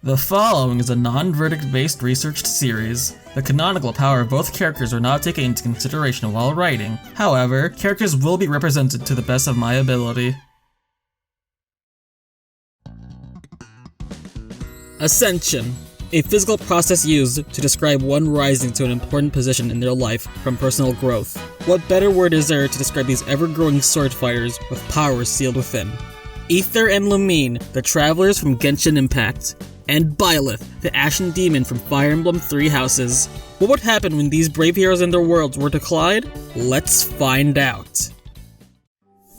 The following is a non-verdict-based researched series. The canonical power of both characters are not taken into consideration while writing. However, characters will be represented to the best of my ability. Ascension. A physical process used to describe one rising to an important position in their life from personal growth. What better word is there to describe these ever-growing sword fighters with powers sealed within? Aether and Lumine, the travelers from Genshin Impact. And Byleth, the Ashen Demon from Fire Emblem 3 Houses. What would happen when these brave heroes and their worlds were to collide? Let's find out.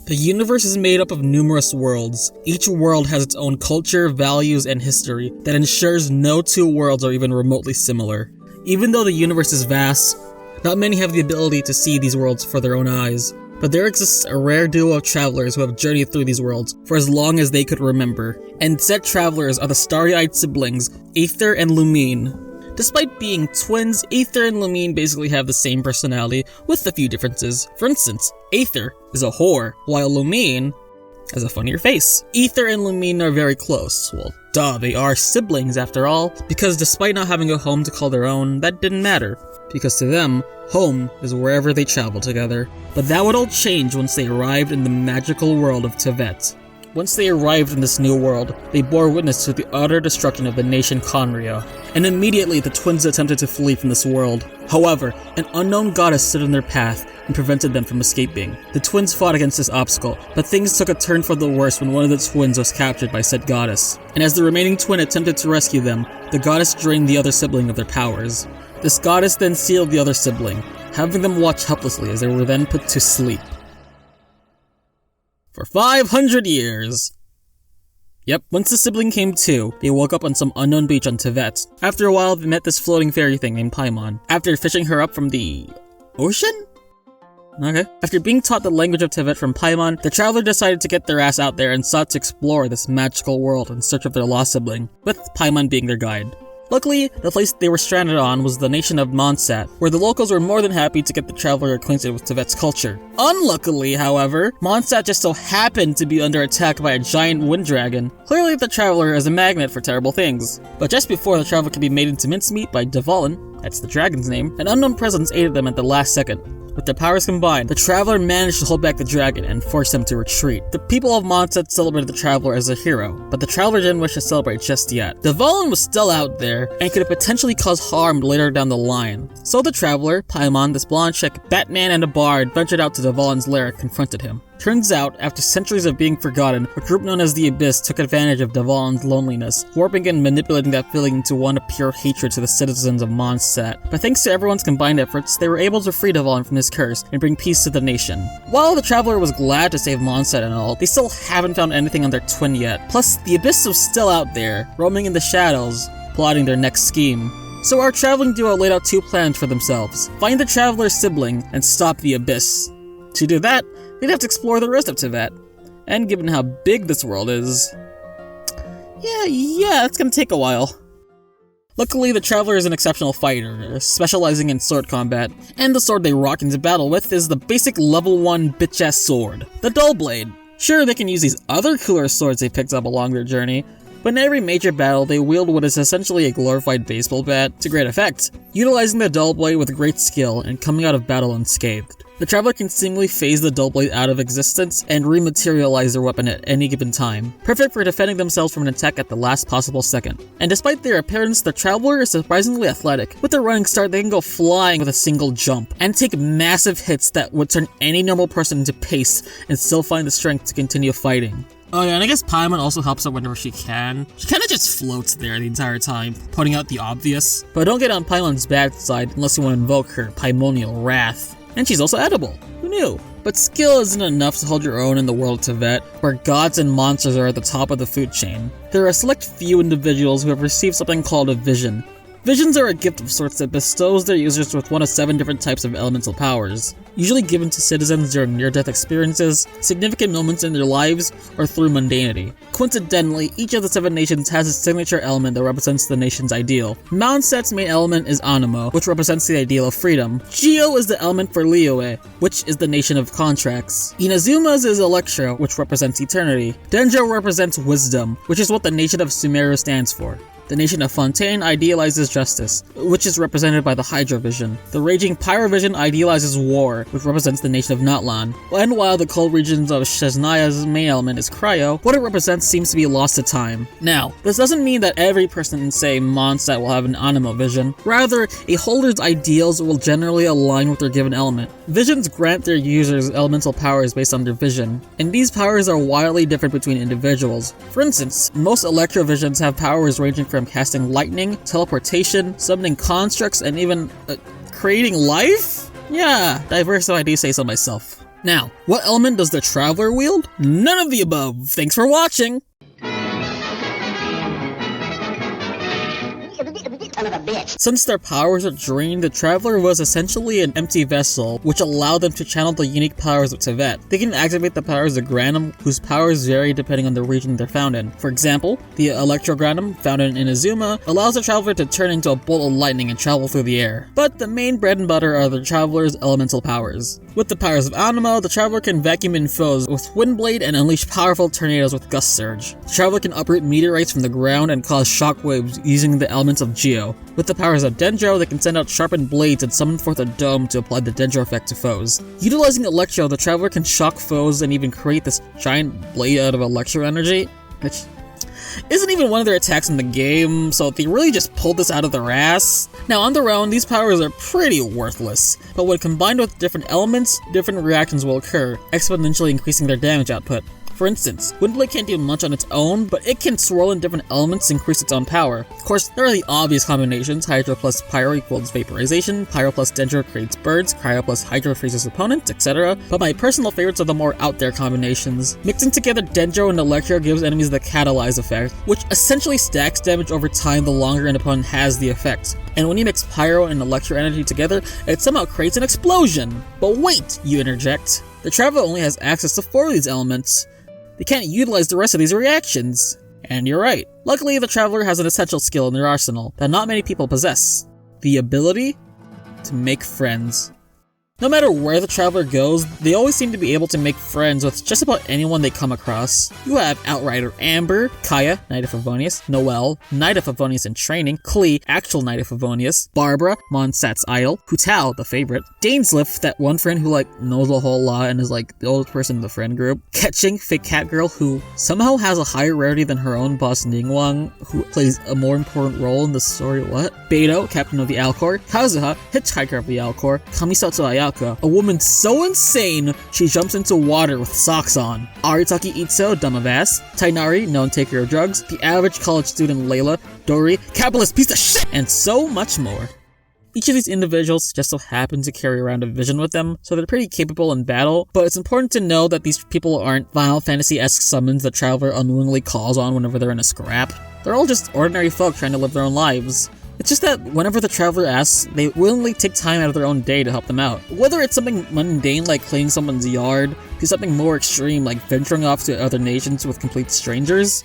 The universe is made up of numerous worlds. Each world has its own culture, values, and history that ensures no two worlds are even remotely similar. Even though the universe is vast, not many have the ability to see these worlds for their own eyes. But there exists a rare duo of travelers who have journeyed through these worlds for as long as they could remember. And said travelers are the starry-eyed siblings, Aether and Lumine. Despite being twins, Aether and Lumine basically have the same personality, with a few differences. For instance, Aether is a whore, while Lumine has a funnier face. Aether and Lumine are very close. Well, duh, they are siblings after all, because despite not having a home to call their own, that didn't matter. Because to them, home is wherever they travel together. But that would all change once they arrived in the magical world of Tevet. Once they arrived in this new world, they bore witness to the utter destruction of the nation Conria, and immediately the twins attempted to flee from this world. However, an unknown goddess stood in their path and prevented them from escaping. The twins fought against this obstacle, but things took a turn for the worse when one of the twins was captured by said goddess. And as the remaining twin attempted to rescue them, the goddess drained the other sibling of their powers. This goddess then sealed the other sibling, having them watch helplessly as they were then put to sleep. For 500 years. Yep, once the sibling came to, they woke up on some unknown beach on Tevet. After a while, they met this floating fairy thing named Paimon. After fishing her up from the ocean? Okay. After being taught the language of Tevet from Paimon, the traveler decided to get their ass out there and sought to explore this magical world in search of their lost sibling, with Paimon being their guide. Luckily, the place they were stranded on was the nation of Mondstadt, where the locals were more than happy to get the traveler acquainted with Tevet's culture. Unluckily, however, Mondstadt just so happened to be under attack by a giant wind dragon. Clearly, the traveler is a magnet for terrible things. But just before the traveler could be made into mincemeat by Dvalin, that's the dragon's name, an unknown presence aided them at the last second. With their powers combined, the traveler managed to hold back the dragon and force them to retreat. The people of Mondstadt celebrated the traveler as a hero, but the traveler didn't wish to celebrate just yet. Dvalin was still out there, and could potentially cause harm later down the line. So the traveler, Paimon, this blonde chick, Batman, and a bard ventured out to Dvalin's lair and confronted him. Turns out, after centuries of being forgotten, a group known as the Abyss took advantage of Dvalin's loneliness, warping and manipulating that feeling into one of pure hatred to the citizens of Mondstadt. But thanks to everyone's combined efforts, they were able to free Dvalin from his curse and bring peace to the nation. While the traveler was glad to save Mondstadt and all, they still haven't found anything on their twin yet. Plus, the Abyss was still out there, roaming in the shadows, plotting their next scheme. So our traveling duo laid out two plans for themselves. Find the traveler's sibling and stop the Abyss. To do that, they'd have to explore the rest of Tevet. And given how big this world is, yeah, it's gonna take a while. Luckily, the traveler is an exceptional fighter, specializing in sword combat, and the sword they rock into battle with is the basic level 1 bitch-ass sword, the Dull Blade. Sure, they can use these other cooler swords they picked up along their journey, but in every major battle, they wield what is essentially a glorified baseball bat to great effect, utilizing the Dull Blade with great skill and coming out of battle unscathed. The traveler can seemingly phase the Dull Blade out of existence and rematerialize their weapon at any given time, perfect for defending themselves from an attack at the last possible second. And despite their appearance, the traveler is surprisingly athletic. With their running start, they can go flying with a single jump, and take massive hits that would turn any normal person into paste and still find the strength to continue fighting. Oh yeah, and I guess Paimon also helps out whenever she can. She kinda just floats there the entire time, pointing out the obvious. But don't get on Paimon's bad side unless you want to invoke her Paimonial wrath. And she's also edible. Who knew? But skill isn't enough to hold your own in the world of Tevet, where gods and monsters are at the top of the food chain. There are a select few individuals who have received something called a vision. Visions are a gift of sorts that bestows their users with one of 7 different types of elemental powers, usually given to citizens during near-death experiences, significant moments in their lives, or through mundanity. Coincidentally, each of the 7 nations has its signature element that represents the nation's ideal. Mondstadt's main element is Anemo, which represents the ideal of freedom. Geo is the element for Liyue, which is the nation of contracts. Inazuma's is Electro, which represents eternity. Denjo represents wisdom, which is what the nation of Sumeru stands for. The nation of Fontaine idealizes justice, which is represented by the Hydra Vision. The raging Pyro Vision idealizes war, which represents the nation of Natlan. And while the cold regions of Shesnaya's main element is Cryo, what it represents seems to be lost to time. Now, this doesn't mean that every person in, say, Mondstadt will have an Animo Vision. Rather, a holder's ideals will generally align with their given element. Visions grant their users elemental powers based on their vision, and these powers are wildly different between individuals. For instance, most Electro Visions have powers ranging from casting lightning, teleportation, summoning constructs, and even creating life? Yeah, diverse if I do say so myself. Now, what element does the Traveler wield? None of the above. Thanks for watching! Since their powers are drained, the Traveler was essentially an empty vessel, which allowed them to channel the unique powers of Tevet. They can activate the powers of Granum, whose powers vary depending on the region they're found in. For example, the Electro Granum, found in Inazuma, allows the Traveler to turn into a bolt of lightning and travel through the air. But the main bread and butter are the Traveler's elemental powers. With the powers of Animo, the Traveler can vacuum in foes with Windblade and unleash powerful tornadoes with Gust Surge. The Traveler can uproot meteorites from the ground and cause shockwaves using the elements of Geo. With the powers of Dendro, they can send out sharpened blades and summon forth a dome to apply the Dendro effect to foes. Utilizing Electro, the Traveler can shock foes and even create this giant blade out of Electro energy, which isn't even one of their attacks in the game, so they really just pulled this out of their ass. Now on their own, these powers are pretty worthless, but when combined with different elements, different reactions will occur, exponentially increasing their damage output. For instance, Windblade can't do much on its own, but it can swirl in different elements to increase its own power. Of course, there are the obvious combinations: Hydro plus Pyro equals Vaporization, Pyro plus Dendro creates birds, Cryo plus Hydro freezes opponents, etc. But my personal favorites are the more out there combinations. Mixing together Dendro and Electro gives enemies the Catalyze effect, which essentially stacks damage over time the longer an opponent has the effect. And when you mix Pyro and Electro energy together, it somehow creates an explosion! But wait, you interject. The Traveler only has access to 4 of these elements. They can't utilize the rest of these reactions. And you're right. Luckily, the Traveler has an essential skill in their arsenal that not many people possess: the ability to make friends. No matter where the Traveler goes, they always seem to be able to make friends with just about anyone they come across. You have Outrider Amber, Kaya, Knight of Favonius, Noelle, Knight of Favonius in training, Klee, actual Knight of Favonius, Barbara, Mondstadt's idol, Hutao, the favorite, Dainsleif, that one friend who knows a whole lot and is the oldest person in the friend group, Ketching, fake cat girl who somehow has a higher rarity than her own boss Ningguang, who plays a more important role in the story, Beidou, captain of the Alcor, Kazuha, hitchhiker of the Alcor, Kamisato Ayaka, a woman so insane she jumps into water with socks on, Aritaki Itzo, dumb of ass, Tainari, known taker of drugs, the average college student Layla, Dori, capitalist piece of shit, and so much more. Each of these individuals just so happen to carry around a vision with them, so they're pretty capable in battle, but it's important to know that these people aren't Final Fantasy-esque summons the Traveler unwillingly calls on whenever they're in a scrap. They're all just ordinary folk trying to live their own lives. It's just that whenever the Traveler asks, they willingly take time out of their own day to help them out. Whether it's something mundane like cleaning someone's yard, to something more extreme like venturing off to other nations with complete strangers.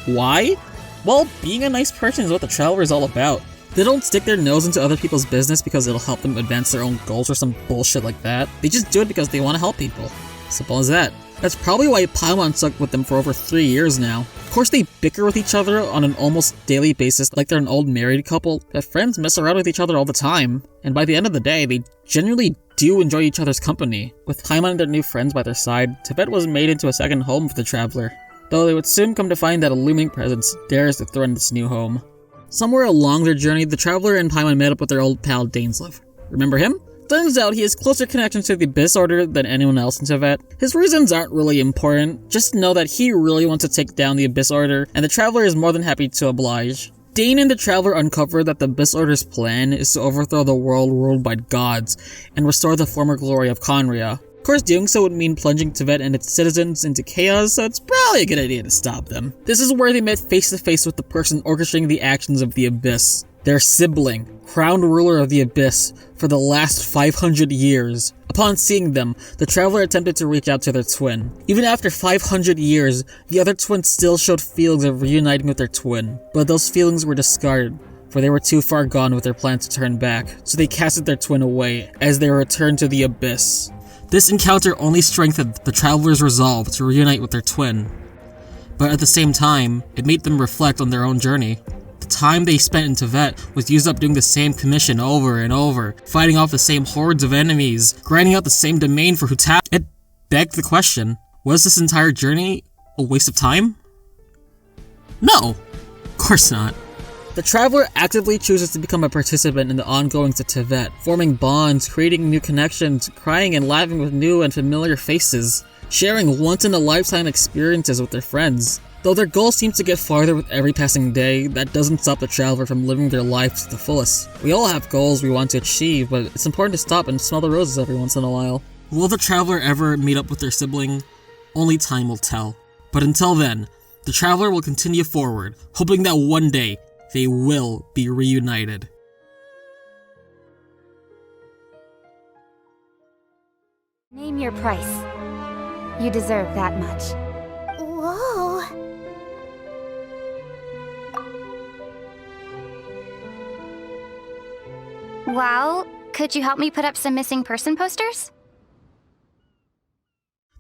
Why? Well, being a nice person is what the Traveler is all about. They don't stick their nose into other people's business because it'll help them advance their own goals or some bullshit like that. They just do it because they want to help people. Simple as that. That's probably why Paimon stuck with them for over 3 years now. Of course they bicker with each other on an almost daily basis like they're an old married couple, but friends mess around with each other all the time. And by the end of the day, they genuinely do enjoy each other's company. With Paimon and their new friends by their side, Tevet was made into a second home for the Traveler, though they would soon come to find that a looming presence dares to threaten this new home. Somewhere along their journey, the Traveler and Paimon met up with their old pal Dainsleif. Remember him? Turns out he has closer connections to the Abyss Order than anyone else in Tevet. His reasons aren't really important, just know that he really wants to take down the Abyss Order, and the Traveler is more than happy to oblige. Dane and the Traveler uncover that the Abyss Order's plan is to overthrow the world ruled by gods, and restore the former glory of Conria. Of course, doing so would mean plunging Tevet and its citizens into chaos, so it's probably a good idea to stop them. This is where they met face to face with the person orchestrating the actions of the Abyss. Their sibling, crowned ruler of the Abyss for the last 500 years. Upon seeing them, the Traveler attempted to reach out to their twin. Even after 500 years, the other twin still showed feelings of reuniting with their twin, but those feelings were discarded, for they were too far gone with their plan to turn back, so they casted their twin away as they returned to the Abyss. This encounter only strengthened the Traveler's resolve to reunite with their twin, but at the same time, it made them reflect on their own journey. The time they spent in Teyvat was used up doing the same commission over and over, fighting off the same hordes of enemies, grinding out the same domain for Huta. It begged the question, was this entire journey a waste of time? No, of course not. The traveler actively chooses to become a participant in the ongoings of Teyvat, forming bonds, creating new connections, crying and laughing with new and familiar faces, sharing once-in-a-lifetime experiences with their friends. Though their goal seems to get farther with every passing day, that doesn't stop the traveler from living their life to the fullest. We all have goals we want to achieve, but it's important to stop and smell the roses every once in a while. Will the traveler ever meet up with their sibling? Only time will tell. But until then, the traveler will continue forward, hoping that one day, they will be reunited. Name your price. You deserve that much. Whoa. Well, could you help me put up some missing person posters?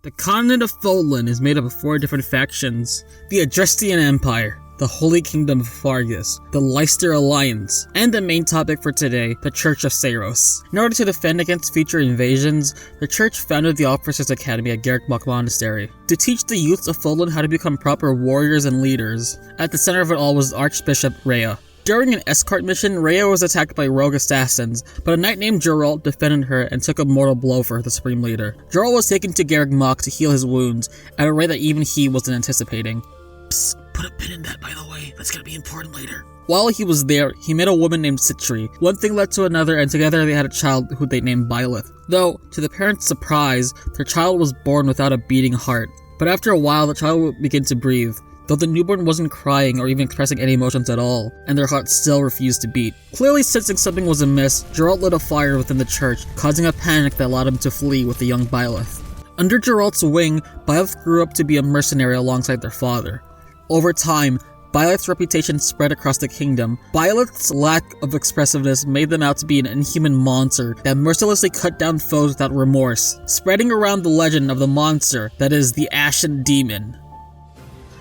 The continent of Fodlan is made up of 4 different factions: the Adrestian Empire, the Holy Kingdom of Fargus, the Leicester Alliance, and the main topic for today, the Church of Seiros. In order to defend against future invasions, the church founded the Officers' Academy at Garrickmach Monastery to teach the youths of Fodlan how to become proper warriors and leaders. At the center of it all was Archbishop Rhea. During an escort mission, Rhea was attacked by rogue assassins, but a knight named Geralt defended her and took a mortal blow for the supreme leader. Geralt was taken to Garrickmach to heal his wounds, at a rate that even he wasn't anticipating. Psst, put a pin in that, by the way. That's gonna be important later. While he was there, he met a woman named Citri. One thing led to another, and together they had a child who they named Byleth. Though, to the parents' surprise, their child was born without a beating heart. But after a while, the child would begin to breathe, though the newborn wasn't crying or even expressing any emotions at all, and their heart still refused to beat. Clearly sensing something was amiss, Geralt lit a fire within the church, causing a panic that allowed him to flee with the young Byleth. Under Geralt's wing, Byleth grew up to be a mercenary alongside their father. Over time, Byleth's reputation spread across the kingdom. Byleth's lack of expressiveness made them out to be an inhuman monster that mercilessly cut down foes without remorse, spreading around the legend of the monster that is the Ashen Demon.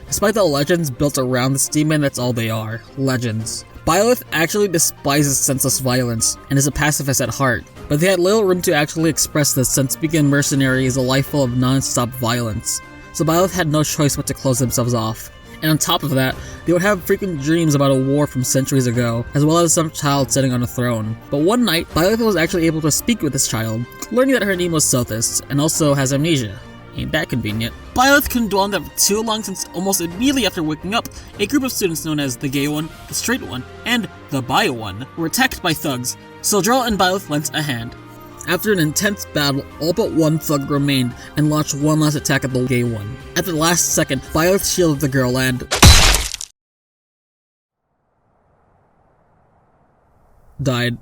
Despite the legends built around this demon, that's all they are, legends. Byleth actually despises senseless violence and is a pacifist at heart, but they had little room to actually express this since being a mercenary is a life full of non-stop violence, so Byleth had no choice but to close themselves off. And on top of that, they would have frequent dreams about a war from centuries ago, as well as some child sitting on a throne. But one night, Byleth was actually able to speak with this child, learning that her name was Sothis, and also has amnesia. Ain't that convenient. Byleth couldn't dwell on that for too long since almost immediately after waking up, a group of students known as the Gay One, the Straight One, and the Bio One were attacked by thugs, so Geralt and Byleth lent a hand. After an intense battle, all but one thug remained and launched one last attack at the Gay One. At the last second, Byleth shielded the girl and died.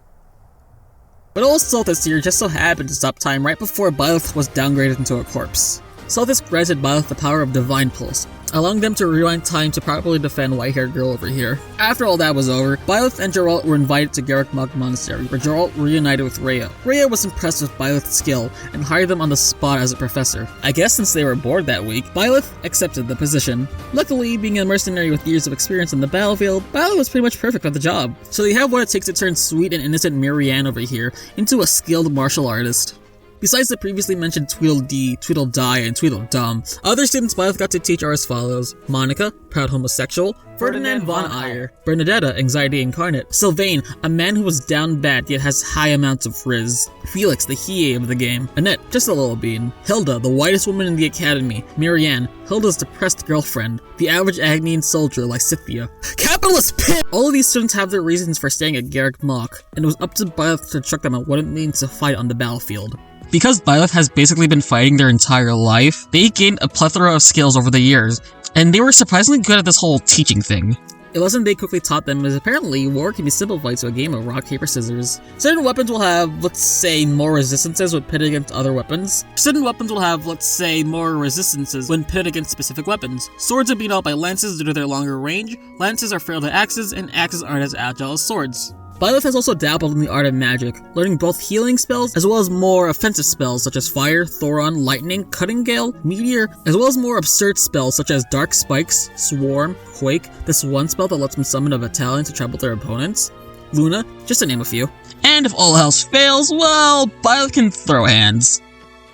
But old Sothis here just so happened to stop time right before Byleth was downgraded into a corpse. Sothis granted Byleth the power of Divine Pulse, allowing them to rewind time to properly defend white-haired girl over here. After all that was over, Byleth and Geralt were invited to Garrickmach Monastery, where Geralt reunited with Rhea. Rhea was impressed with Byleth's skill and hired them on the spot as a professor. I guess since they were bored that week, Byleth accepted the position. Luckily, being a mercenary with years of experience on the battlefield, Byleth was pretty much perfect at the job. So they have what it takes to turn sweet and innocent Marianne over here into a skilled martial artist. Besides the previously mentioned Tweedledee, Tweedledie, and Tweedledum, other students Byleth got to teach are as follows: Monica, proud homosexual; Ferdinand von Eyre; Bernadetta, anxiety incarnate; Sylvain, a man who was down bad yet has high amounts of frizz; Felix, the Hiei of the game; Annette, just a little bean; Hilda, the whitest woman in the academy; Marianne, Hilda's depressed girlfriend; the average Agnian soldier like Scythia. Capitalist pit! All of these students have their reasons for staying at Garrickmach, and it was up to Byleth to instruct them on what it means to fight on the battlefield. Because Byleth has basically been fighting their entire life, they gained a plethora of skills over the years, and they were surprisingly good at this whole teaching thing. A lesson they quickly taught them is apparently war can be simplified to a game of rock, paper, scissors. Certain weapons will have, let's say, more resistances when pitted against other weapons. Certain weapons will have, let's say, more resistances when pitted against specific weapons. Swords are beat out by lances due to their longer range, lances are frail to axes, and axes aren't as agile as swords. Byleth has also dabbled in the art of magic, learning both healing spells as well as more offensive spells such as Fire, Thoron, Lightning, Cutting Gale, Meteor, as well as more absurd spells such as Dark Spikes, Swarm, Quake, this one spell that lets them summon a battalion to trample their opponents, Luna, just to name a few. And if all else fails, well, Byleth can throw hands.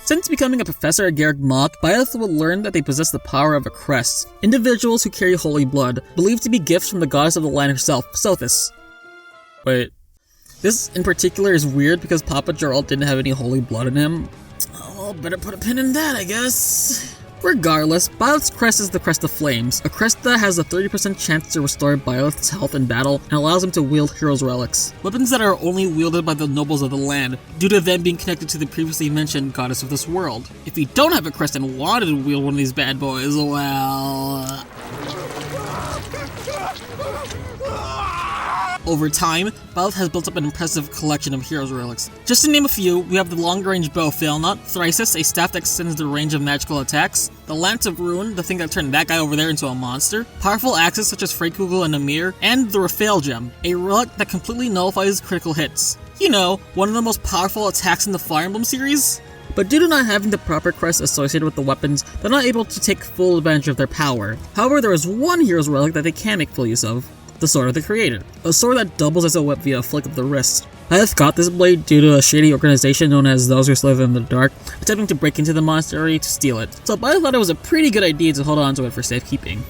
Since becoming a professor at Garrick Mach, Byleth will learn that they possess the power of a crest, individuals who carry holy blood, believed to be gifts from the goddess of the land herself, Sothis. Wait, this in particular is weird because Papa Geralt didn't have any holy blood in him. Oh, better put a pin in that, I guess. Regardless, Byleth's crest is the Crest of Flames, a crest that has a 30% chance to restore Byleth's health in battle and allows him to wield heroes' relics, weapons that are only wielded by the nobles of the land, due to them being connected to the previously mentioned goddess of this world. If you don't have a crest and wanted to wield one of these bad boys, well... Over time, Byleth has built up an impressive collection of heroes' relics. Just to name a few, we have the long-range bow Failnaught, Thrysis, a staff that extends the range of magical attacks, the Lance of Ruin, the thing that turned that guy over there into a monster, powerful axes such as Freykugel and Ymir, and the Raphael Gem, a relic that completely nullifies critical hits. You know, one of the most powerful attacks in the Fire Emblem series? But due to not having the proper crest associated with the weapons, they're not able to take full advantage of their power. However, there is one hero's relic that they can make full use of. The Sword of the Creator, a sword that doubles as a whip via a flick of the wrist. Byleth got this blade due to a shady organization known as Those Who Slither in the Dark, attempting to break into the monastery to steal it, so Byleth thought it was a pretty good idea to hold on to it for safekeeping.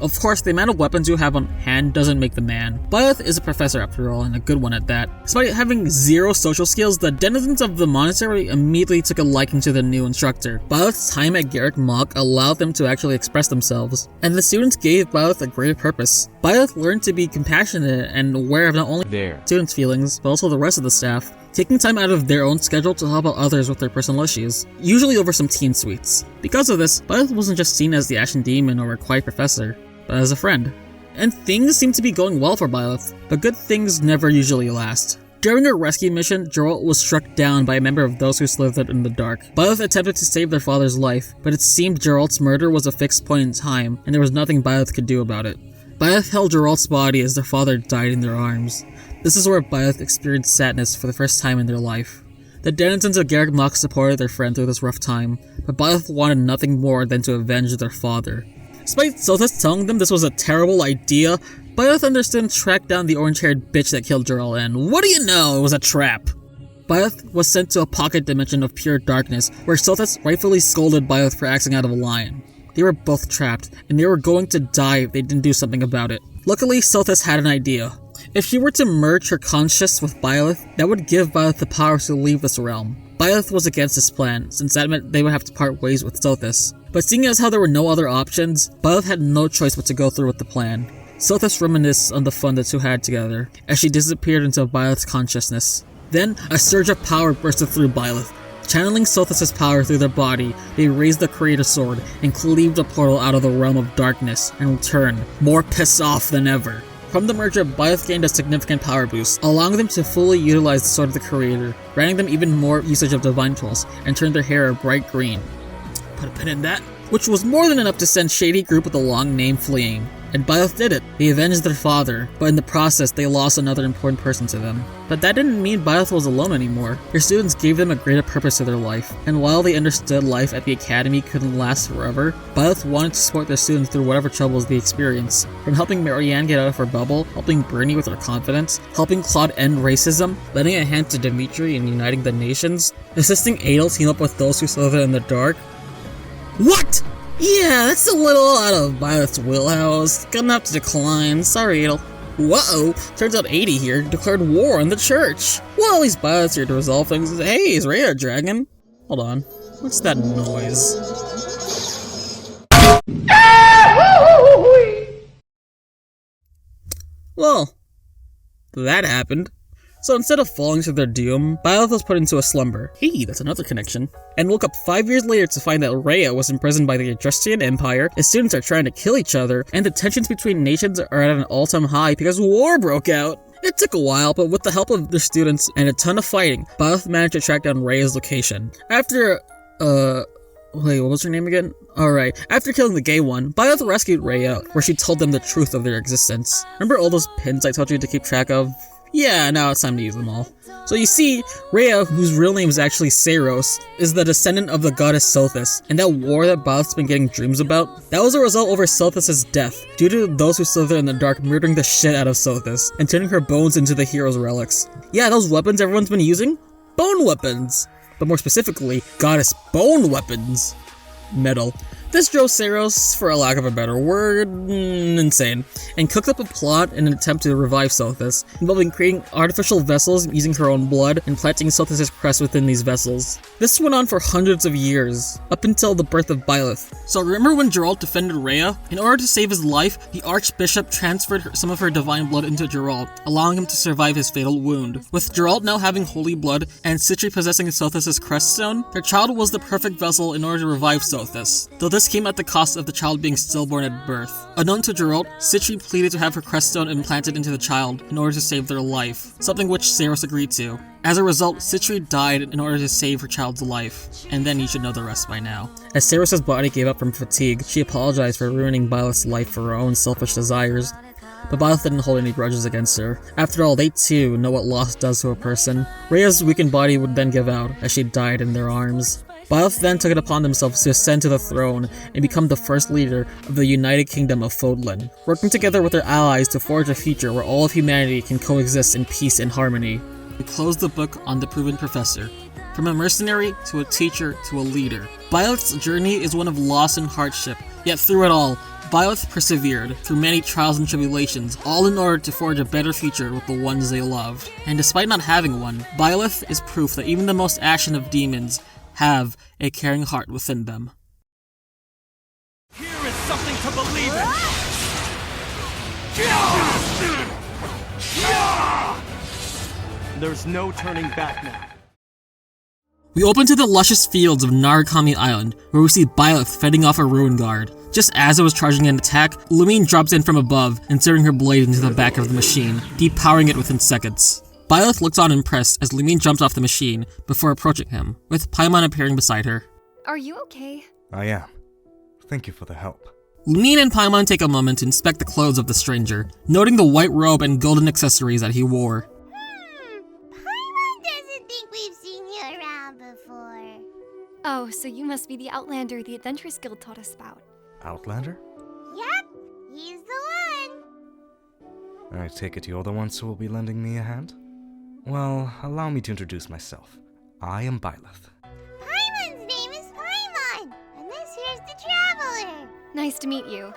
Of course, the amount of weapons you have on hand doesn't make the man. Byleth is a professor after all, and a good one at that. Despite having zero social skills, the denizens of the monastery immediately took a liking to the new instructor. Byleth's time at Garrick Mach allowed them to actually express themselves, and the students gave Byleth a greater purpose. Byleth learned to be compassionate and aware of not only their students' feelings, but also the rest of the staff, taking time out of their own schedule to help out others with their personal issues, usually over some teen sweets. Because of this, Byleth wasn't just seen as the Ashen Demon or a quiet professor, but as a friend. And things seem to be going well for Byleth, but good things never usually last. During a rescue mission, Geralt was struck down by a member of Those Who Slithered in the Dark. Byleth attempted to save their father's life, but it seemed Geralt's murder was a fixed point in time, and there was nothing Byleth could do about it. Byleth held Geralt's body as their father died in their arms. This is where Byleth experienced sadness for the first time in their life. The denizens of Garrick Mach supported their friend through this rough time, but Byleth wanted nothing more than to avenge their father. Despite Sothis telling them this was a terrible idea, Byleth understood and tracked down the orange-haired bitch that killed Geralt, and what do you know, it was a trap. Byleth was sent to a pocket dimension of pure darkness, where Sothis rightfully scolded Byleth for acting out of line. They were both trapped, and they were going to die if they didn't do something about it. Luckily, Sothis had an idea. If she were to merge her conscience with Byleth, that would give Byleth the power to leave this realm. Byleth was against this plan, since that meant they would have to part ways with Sothis. But seeing as how there were no other options, Byleth had no choice but to go through with the plan. Sothis reminisced on the fun the two had together, as she disappeared into Byleth's consciousness. Then, a surge of power bursted through Byleth. Channeling Sothis' power through their body, they raised the Creator Sword and cleaved a portal out of the realm of darkness, and returned, more pissed off than ever. From the merger, Byleth gained a significant power boost, allowing them to fully utilize the Sword of the Creator, granting them even more usage of Divine Tools, and turned their hair a bright green. Put a pin in that. Which was more than enough to send shady group with a long name fleeing. And Byleth did it. They avenged their father, but in the process they lost another important person to them. But that didn't mean Byleth was alone anymore. Her students gave them a greater purpose to their life, and while they understood life at the academy couldn't last forever, Byleth wanted to support their students through whatever troubles they experienced. From helping Marianne get out of her bubble, helping Bernie with her confidence, helping Claude end racism, lending a hand to Dimitri in uniting the nations, assisting Adel team up with Those Who Slither in the Dark. What?! Yeah, that's a little out of Byleth's wheelhouse. Gonna have to decline. Sorry, Adel. Whoa! Turns out 80 here declared war on the church. Well, at least Byleth's here to resolve things. Hey, is Ray a dragon? Hold on. What's that noise? Well, that happened. So instead of falling to their doom, Byleth was put into a slumber. Hey, that's another connection. And woke up 5 years later to find that Rhea was imprisoned by the Adrustian Empire, his students are trying to kill each other, and the tensions between nations are at an all-time high because war broke out. It took a while, but with the help of their students and a ton of fighting, Byleth managed to track down Rhea's location. After, wait, what was her name again? Alright, after killing the gay one, Byleth rescued Rhea, where she told them the truth of their existence. Remember all those pins I told you to keep track of? Yeah, now it's time to use them all. So you see, Rhea, whose real name is actually Seiros, is the descendant of the goddess Sothis, and that war that Byleth's been getting dreams about, that was a result over Sothis' death, due to those who slither in the dark murdering the shit out of Sothis, and turning her bones into the hero's relics. Yeah, those weapons everyone's been using? Bone weapons! But more specifically, goddess bone weapons. Metal. This drove Seiros, for a lack of a better word, insane, and cooked up a plot in an attempt to revive Sothis, involving creating artificial vessels using her own blood and planting Sothis' crest within these vessels. This went on for hundreds of years, up until the birth of Byleth. So remember when Geralt defended Rhea? In order to save his life, the Archbishop transferred some of her divine blood into Geralt, allowing him to survive his fatal wound. With Geralt now having holy blood, and Citri possessing Sothis' crest stone, their child was the perfect vessel in order to revive Sothis, though this came at the cost of the child being stillborn at birth. Unknown to Geralt, Citri pleaded to have her crest stone implanted into the child in order to save their life, something which Seiros agreed to. As a result, Citri died in order to save her child's life, and then you should know the rest by now. As Seiros' body gave up from fatigue, she apologized for ruining Byleth's life for her own selfish desires. But Byleth didn't hold any grudges against her. After all, they too know what loss does to a person. Rhea's weakened body would then give out, as she died in their arms. Byleth then took it upon themselves to ascend to the throne and become the first leader of the United Kingdom of Fodlan, working together with their allies to forge a future where all of humanity can coexist in peace and harmony. We close the book on the proven professor. From a mercenary to a teacher to a leader. Byleth's journey is one of loss and hardship, yet through it all, Byleth persevered through many trials and tribulations, all in order to forge a better future with the ones they loved. And despite not having one, Byleth is proof that even the most ashen of demons have a caring heart within them. Here is something to believe in! There's no turning back now. We open to the luscious fields of Narukami Island, where we see Byleth fending off a ruin guard. Just as it was charging an attack, Lumine drops in from above, inserting her blade into the back of the machine, depowering it within seconds. Byleth looks on impressed as Lumine jumps off the machine before approaching him, with Paimon appearing beside her. Are you okay? I am. Thank you for the help. Lumine and Paimon take a moment to inspect the clothes of the stranger, noting the white robe and golden accessories that he wore. Paimon doesn't think we've seen you around before. Oh, so you must be the Outlander the Adventurers Guild taught us about. Outlander? Yep, he's the one. I take it you're the ones who will be lending me a hand? Well, allow me to introduce myself. I am Byleth. Paimon's name is Paimon, and this here's the Traveler. Nice to meet you.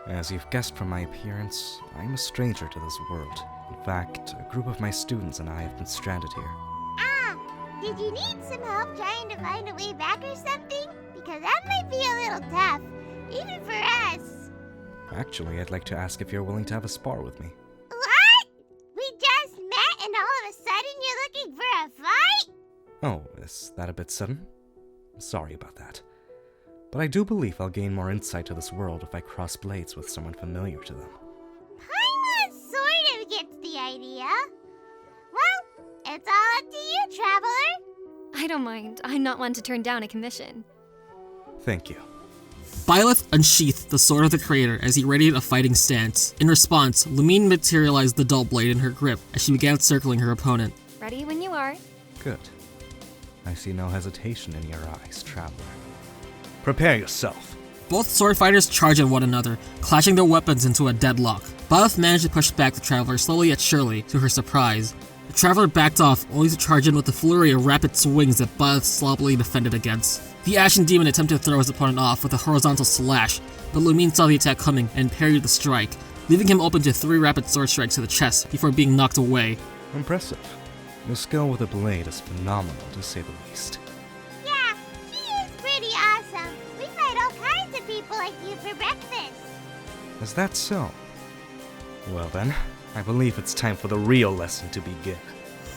As you've guessed from my appearance, I'm a stranger to this world. In fact, a group of my students and I have been stranded here. Ah, did you need some help trying to find a way back or something? Because that might be a little tough, even for us. Actually, I'd like to ask if you're willing to have a spar with me. What? We just met and all of a sudden you're looking for a fight? Oh, is that a bit sudden? Sorry about that. But I do believe I'll gain more insight to this world if I cross blades with someone familiar to them. Paimon sort of gets the idea. Well, it's all up to you, Traveler. I don't mind. I'm not one to turn down a commission. Thank you. Byleth unsheathed the sword of the creator as he readied a fighting stance. In response, Lumine materialized the dull blade in her grip as she began circling her opponent. Ready when you are. Good. I see no hesitation in your eyes, Traveler. Prepare yourself. Both sword fighters charge at one another, clashing their weapons into a deadlock. Byleth managed to push back the Traveler slowly yet surely, to her surprise. The Traveler backed off, only to charge in with a flurry of rapid swings that Byleth sloppily defended against. The Ashen Demon attempted to throw his opponent off with a horizontal slash, but Lumine saw the attack coming and parried the strike, leaving him open to 3 rapid sword strikes to the chest before being knocked away. Impressive. Your skill with a blade is phenomenal, to say the least. Yeah, she is pretty awesome. We fight all kinds of people like you for breakfast. Is that so? Well then, I believe it's time for the real lesson to begin.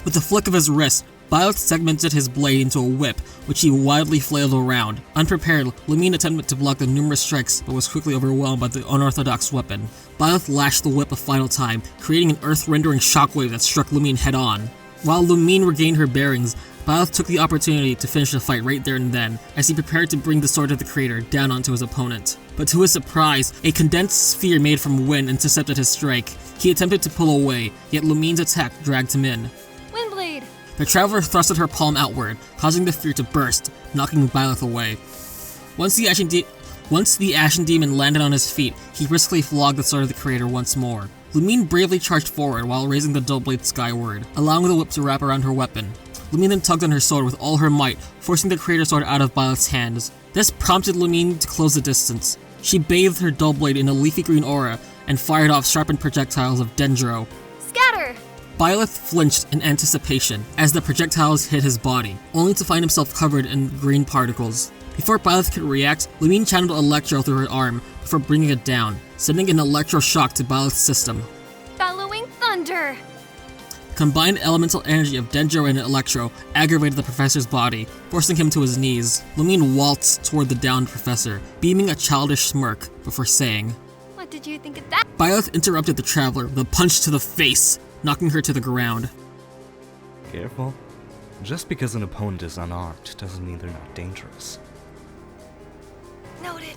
With a flick of his wrist, Byleth segmented his blade into a whip, which he wildly flailed around. Unprepared, Lumine attempted to block the numerous strikes, but was quickly overwhelmed by the unorthodox weapon. Byleth lashed the whip a final time, creating an earth-rendering shockwave that struck Lumine head-on. While Lumine regained her bearings, Byleth took the opportunity to finish the fight right there and then, as he prepared to bring the sword of the creator down onto his opponent. but to his surprise, a condensed sphere made from wind intercepted his strike. He attempted to pull away, yet Lumine's attack dragged him in. Windblade! The traveler thrusted her palm outward, causing the sphere to burst, knocking Byleth away. Once the Ashen Demon landed on his feet, he briskly flogged the sword of the creator once more. Lumine bravely charged forward while raising the dull blade skyward, allowing the whip to wrap around her weapon. Lumine then tugged on her sword with all her might, forcing the creator sword out of Byleth's hands. This prompted Lumine to close the distance. She bathed her dull blade in a leafy green aura and fired off sharpened projectiles of Dendro. Scatter! Byleth flinched in anticipation as the projectiles hit his body, only to find himself covered in green particles. Before Byleth could react, Lumine channeled Electro through her arm before bringing it down, sending an electro shock to Byleth's system. Bellowing thunder! Combined elemental energy of Dendro and Electro aggravated the professor's body, forcing him to his knees. Lumine waltzed toward the downed professor, beaming a childish smirk before saying, What did you think of that? Byleth interrupted the traveler with a punch to the face, knocking her to the ground. Careful. Just because an opponent is unarmed doesn't mean they're not dangerous. Noted.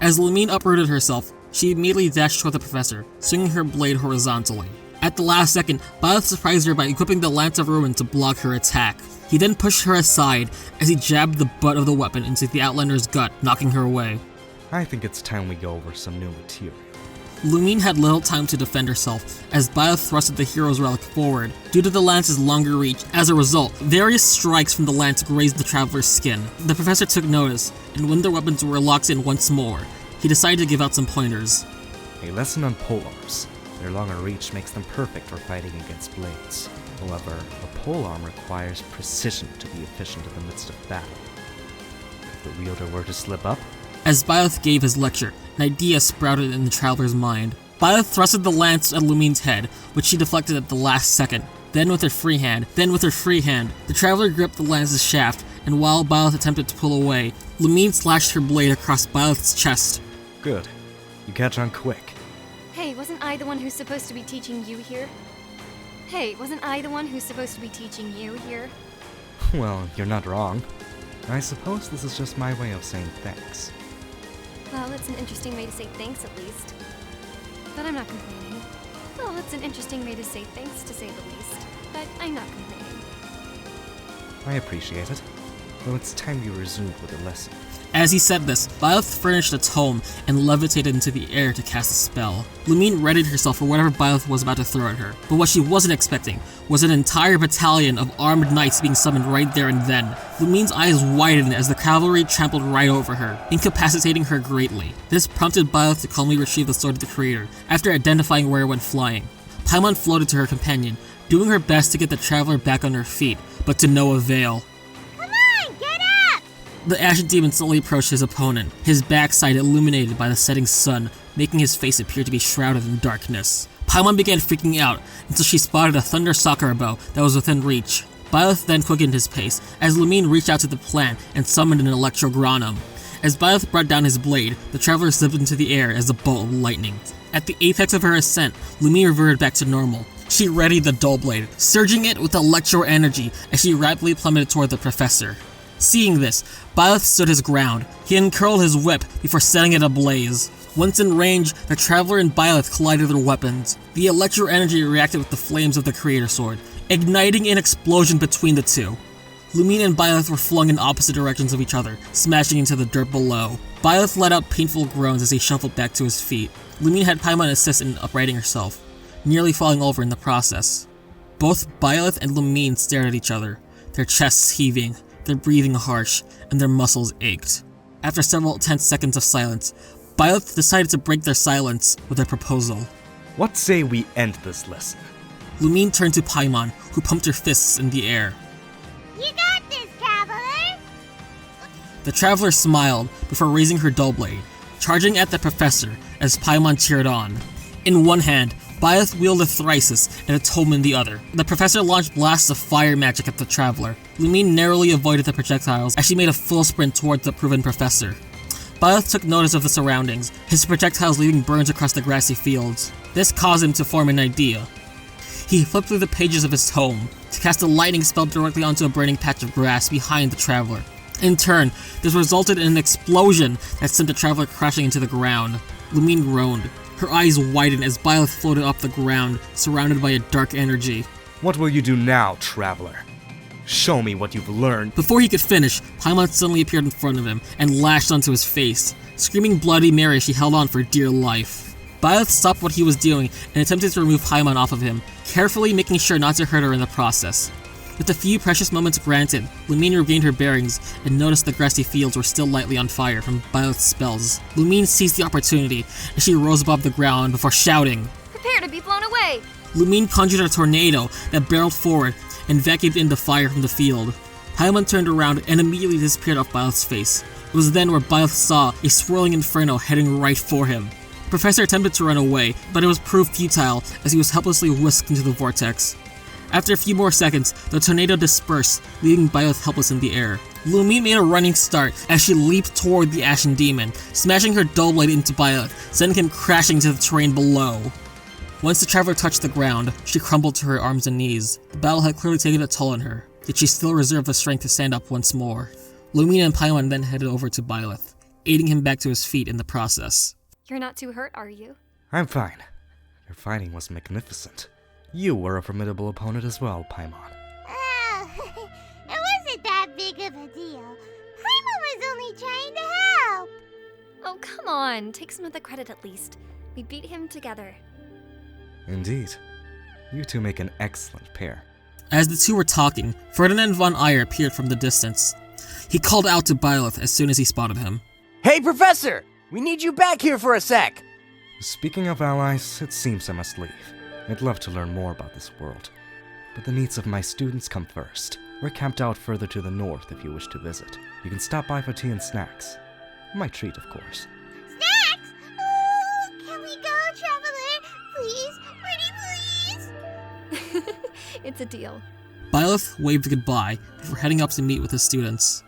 As Lumine uprooted herself, she immediately dashed toward the professor, swinging her blade horizontally. At the last second, Byleth surprised her by equipping the Lance of Ruin to block her attack. He then pushed her aside as he jabbed the butt of the weapon into the Outlander's gut, knocking her away. I think it's time we go over some new material. Lumine had little time to defend herself as Byleth thrusted the hero's relic forward. Due to the lance's longer reach, as a result, various strikes from the lance grazed the traveler's skin. The professor took notice, and when their weapons were locked in once more, he decided to give out some pointers. A lesson on polearms. Their longer reach makes them perfect for fighting against blades. However, a polearm requires precision to be efficient in the midst of battle. If the wielder were to slip up, As Byleth gave his lecture, an idea sprouted in the traveler's mind. Byleth thrusted the lance at Lumine's head, which she deflected at the last second. Then with her free hand, the traveler gripped the lance's shaft, and while Byleth attempted to pull away, Lumine slashed her blade across Byleth's chest. good. You catch on quick. Hey, wasn't I the one who's supposed to be teaching you here? Well, you're not wrong. I suppose this is just my way of saying thanks. Well, it's an interesting way to say thanks, at least. But I'm not complaining. Well, it's an interesting way to say thanks, to say the least. But I'm not complaining. I appreciate it. Well, it's time we resumed with the lesson. As he said this, Byleth furnished a tome and levitated into the air to cast a spell. Lumine readied herself for whatever Byleth was about to throw at her, but what she wasn't expecting was an entire battalion of armed knights being summoned right there and then. Lumine's eyes widened as the cavalry trampled right over her, incapacitating her greatly. This prompted Byleth to calmly retrieve the sword of the creator, after identifying where it went flying. Paimon floated to her companion, doing her best to get the traveler back on her feet, but to no avail. The Ashen Demon slowly approached his opponent, his backside illuminated by the setting sun, making his face appear to be shrouded in darkness. Paimon began freaking out until she spotted a Thunder Sakura bow that was within reach. Byleth then quickened his pace as Lumine reached out to the plant and summoned an Electro Granum. As Byleth brought down his blade, the traveler slipped into the air as a bolt of lightning. At the apex of her ascent, Lumine reverted back to normal. She readied the dull blade, surging it with electro energy as she rapidly plummeted toward the professor. Seeing this, Byleth stood his ground. He uncurled his whip before setting it ablaze. Once in range, the traveler and Byleth collided their weapons. The electro energy reacted with the flames of the creator sword, igniting an explosion between the two. Lumine and Byleth were flung in opposite directions of each other, smashing into the dirt below. Byleth let out painful groans as he shuffled back to his feet. Lumine had Paimon assist in uprighting herself, nearly falling over in the process. Both Byleth and Lumine stared at each other, their chests heaving, their breathing harsh, and their muscles ached. After several tense seconds of silence, Byleth decided to break their silence with a proposal. What say we end this lesson? Lumine turned to Paimon, who pumped her fists in the air. You got this, Traveler! The traveler smiled before raising her dull blade, charging at the professor as Paimon cheered on. In one hand, Byleth wielded Thrisis and a tome in the other. The professor launched blasts of fire magic at the traveler. Lumine narrowly avoided the projectiles as she made a full sprint towards the proven professor. Byleth took notice of the surroundings, his projectiles leaving burns across the grassy fields. This caused him to form an idea. He flipped through the pages of his tome to cast a lightning spell directly onto a burning patch of grass behind the traveler. In turn, this resulted in an explosion that sent the traveler crashing into the ground. Lumine groaned. Her eyes widened as Byleth floated off the ground, surrounded by a dark energy. What will you do now, traveler? Show me what you've learned. Before he could finish, Paimon suddenly appeared in front of him and lashed onto his face. Screaming Bloody Mary, she held on for dear life. Byleth stopped what he was doing and attempted to remove Paimon off of him, carefully making sure not to hurt her in the process. With a few precious moments granted, Lumine regained her bearings and noticed the grassy fields were still lightly on fire from Byleth's spells. Lumine seized the opportunity and she rose above the ground before shouting, Prepare to be blown away! Lumine conjured a tornado that barreled forward and vacuumed in the fire from the field. Paimon turned around and immediately disappeared off Byleth's face. It was then where Byleth saw a swirling inferno heading right for him. The professor attempted to run away, but it was proved futile as he was helplessly whisked into the vortex. After a few more seconds, the tornado dispersed, leaving Byleth helpless in the air. Lumine made a running start as she leaped toward the Ashen Demon, smashing her dull blade into Byleth, sending him crashing to the terrain below. Once the traveler touched the ground, she crumbled to her arms and knees. The battle had clearly taken a toll on her, yet she still reserved the strength to stand up once more. Lumine and Paimon then headed over to Byleth, aiding him back to his feet in the process. You're not too hurt, are you? I'm fine. Your fighting was magnificent. You were a formidable opponent as well, Paimon. Oh, it wasn't that big of a deal. Paimon was only trying to help. Oh, come on. Take some of the credit at least. We beat him together. Indeed. You two make an excellent pair. As the two were talking, Ferdinand von Eyre appeared from the distance. He called out to Byleth as soon as he spotted him. Hey, Professor! We need you back here for a sec! Speaking of allies, it seems I must leave. I'd love to learn more about this world, but the needs of my students come first. We're camped out further to the north if you wish to visit. You can stop by for tea and snacks. My treat, of course. Snacks? Oh, can we go, Traveler? Please? Pretty please? It's a deal. Byleth waved goodbye before heading up to meet with his students.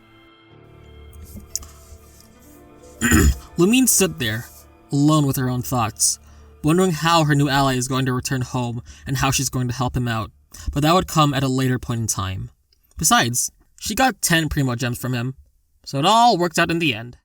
Lumine stood there, alone with her own thoughts, wondering how her new ally is going to return home and how she's going to help him out, but that would come at a later point in time. Besides, she got 10 Primo Gems from him, so it all worked out in the end.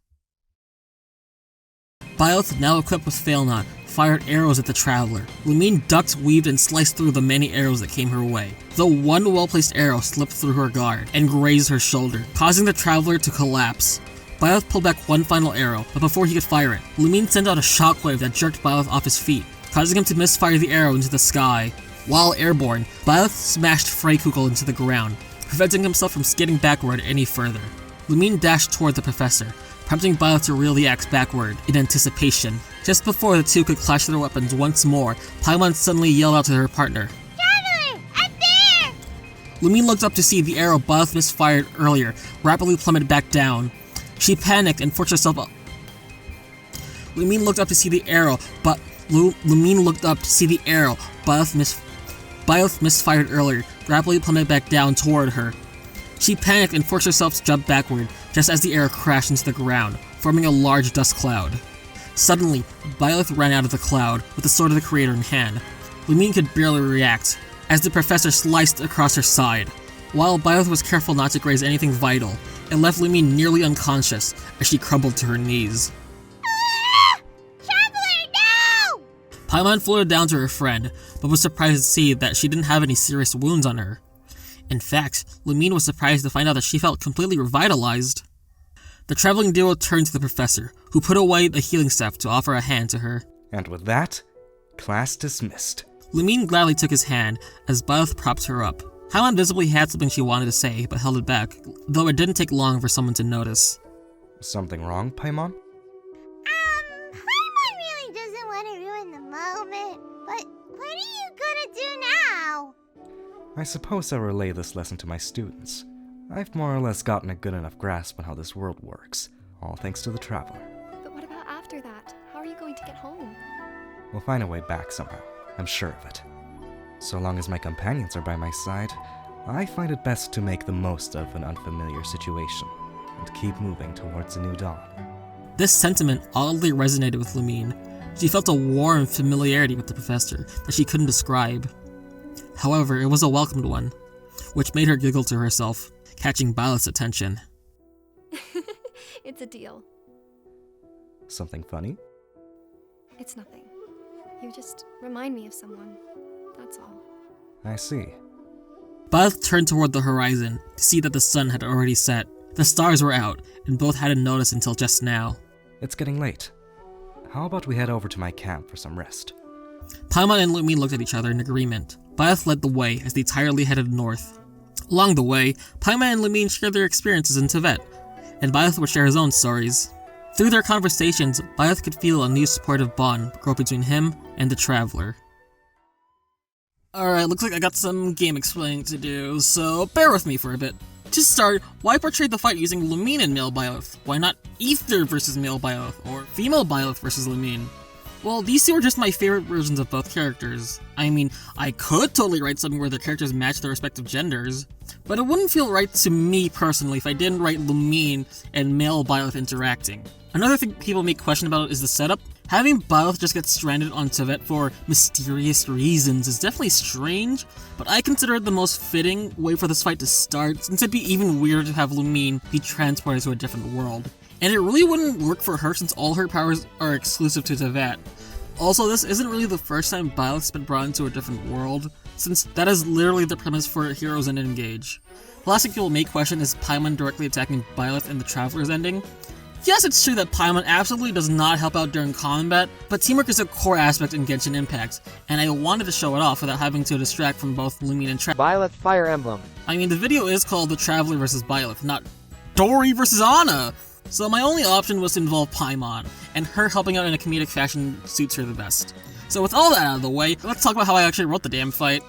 Byleth, now equipped with Failnaught, fired arrows at the traveler. Lumine ducked, weaved, and sliced through the many arrows that came her way, though one well-placed arrow slipped through her guard and grazed her shoulder, causing the traveler to collapse. Byleth pulled back one final arrow, but before he could fire it, Lumine sent out a shockwave that jerked Byleth off his feet, causing him to misfire the arrow into the sky. While airborne, Byleth smashed Freykugel into the ground, preventing himself from skidding backward any further. Lumine dashed toward the professor, prompting Byleth to reel the axe backward in anticipation. Just before the two could clash their weapons once more, Paimon suddenly yelled out to her partner, Traveler, up there! Lumine looked up to see the arrow Byleth misfired earlier rapidly plummet back down. She panicked and forced herself up. Lumine looked up to see the arrow, but Byleth misfired earlier, rapidly plummeted back down toward her. She panicked and forced herself to jump backward, just as the arrow crashed into the ground, forming a large dust cloud. Suddenly, Byleth ran out of the cloud, with the Sword of the Creator in hand. Lumine could barely react, as the professor sliced across her side. While Byleth was careful not to graze anything vital, it left Lumine nearly unconscious as she crumbled to her knees. Ah! Traveler, no! Paimon floated down to her friend, but was surprised to see that she didn't have any serious wounds on her. In fact, Lumine was surprised to find out that she felt completely revitalized. The traveling duo turned to the professor, who put away the healing staff to offer a hand to her. And with that, class dismissed. Lumine gladly took his hand as Byleth propped her up. Paimon visibly had something she wanted to say, but held it back, though it didn't take long for someone to notice. Something wrong, Paimon? Paimon really doesn't want to ruin the moment, but what are you gonna do now? I suppose I'll relay this lesson to my students. I've more or less gotten a good enough grasp on how this world works, all thanks to the Traveler. But what about after that? How are you going to get home? We'll find a way back somehow, I'm sure of it. So long as my companions are by my side, I find it best to make the most of an unfamiliar situation, and keep moving towards a new dawn. This sentiment oddly resonated with Lumine. She felt a warm familiarity with the professor that she couldn't describe. However, it was a welcomed one, which made her giggle to herself, catching Byleth's attention. It's a deal. Something funny? It's nothing. You just remind me of someone. That's all. I see. Byleth turned toward the horizon to see that the sun had already set. The stars were out, and both hadn't noticed until just now. It's getting late. How about we head over to my camp for some rest? Paimon and Lumine looked at each other in agreement. Byleth led the way as they tirelessly headed north. Along the way, Paimon and Lumine shared their experiences in Tibet, and Byleth would share his own stories. Through their conversations, Byleth could feel a new supportive bond grow between him and the Traveler. Alright, looks like I got some game explaining to do, so bear with me for a bit. To start, why portray the fight using Lumine and male Byleth? Why not Ether versus male Byleth, or female Byleth versus Lumine? Well, these two are just my favorite versions of both characters. I mean, I could totally write something where their characters match their respective genders, but it wouldn't feel right to me personally if I didn't write Lumine and male Byleth interacting. Another thing people may question about is the setup. Having Byleth just get stranded on Tibet for mysterious reasons is definitely strange, but I consider it the most fitting way for this fight to start, since it'd be even weirder to have Lumine be transported to a different world. And it really wouldn't work for her since all her powers are exclusive to Tibet. Also, this isn't really the first time Byleth's been brought into a different world, since that is literally the premise for Heroes in Engage. The last thing people may question is Paimon directly attacking Byleth in the Traveler's ending. Yes, it's true that Paimon absolutely does not help out during combat, but teamwork is a core aspect in Genshin Impact, and I wanted to show it off without having to distract from both Lumine and Traveler. Byleth Fire Emblem. I mean, the video is called The Traveler vs. Byleth, not Dory vs. Anna! So my only option was to involve Paimon, and her helping out in a comedic fashion suits her the best. So with all that out of the way, let's talk about how I actually wrote the damn fight.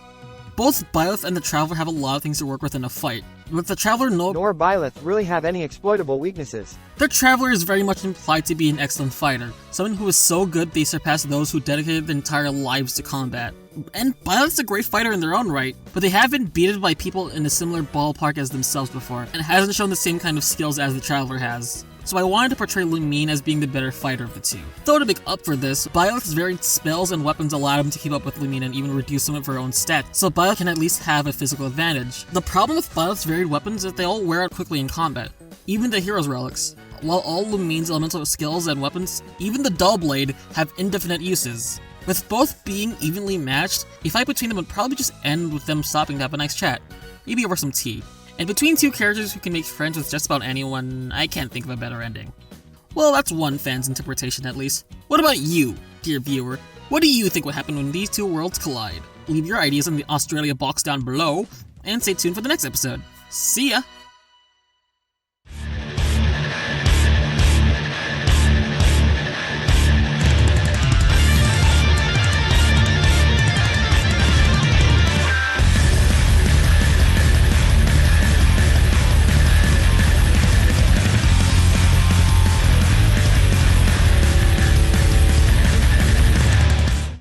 Both Byleth and the Traveler have a lot of things to work with in a fight, with the Traveler Nor Byleth really have any exploitable weaknesses. The Traveler is very much implied to be an excellent fighter, someone who is so good they surpass those who dedicated their entire lives to combat. And Byleth's a great fighter in their own right, but they have been beaten by people in a similar ballpark as themselves before, and hasn't shown the same kind of skills as the Traveler has. So I wanted to portray Lumine as being the better fighter of the two. Though to make up for this, Byleth's varied spells and weapons allowed him to keep up with Lumine and even reduce some of her own stats, so Byleth can at least have a physical advantage. The problem with Byleth's varied weapons is that they all wear out quickly in combat, even the Hero's Relics. While all Lumine's elemental skills and weapons, even the Dull Blade, have indefinite uses. With both being evenly matched, a fight between them would probably just end with them stopping to have a nice chat, maybe over some tea. And between two characters who can make friends with just about anyone, I can't think of a better ending. Well, that's one fan's interpretation at least. What about you, dear viewer? What do you think would happen when these two worlds collide? Leave your ideas in the Australia box down below, and stay tuned for the next episode. See ya!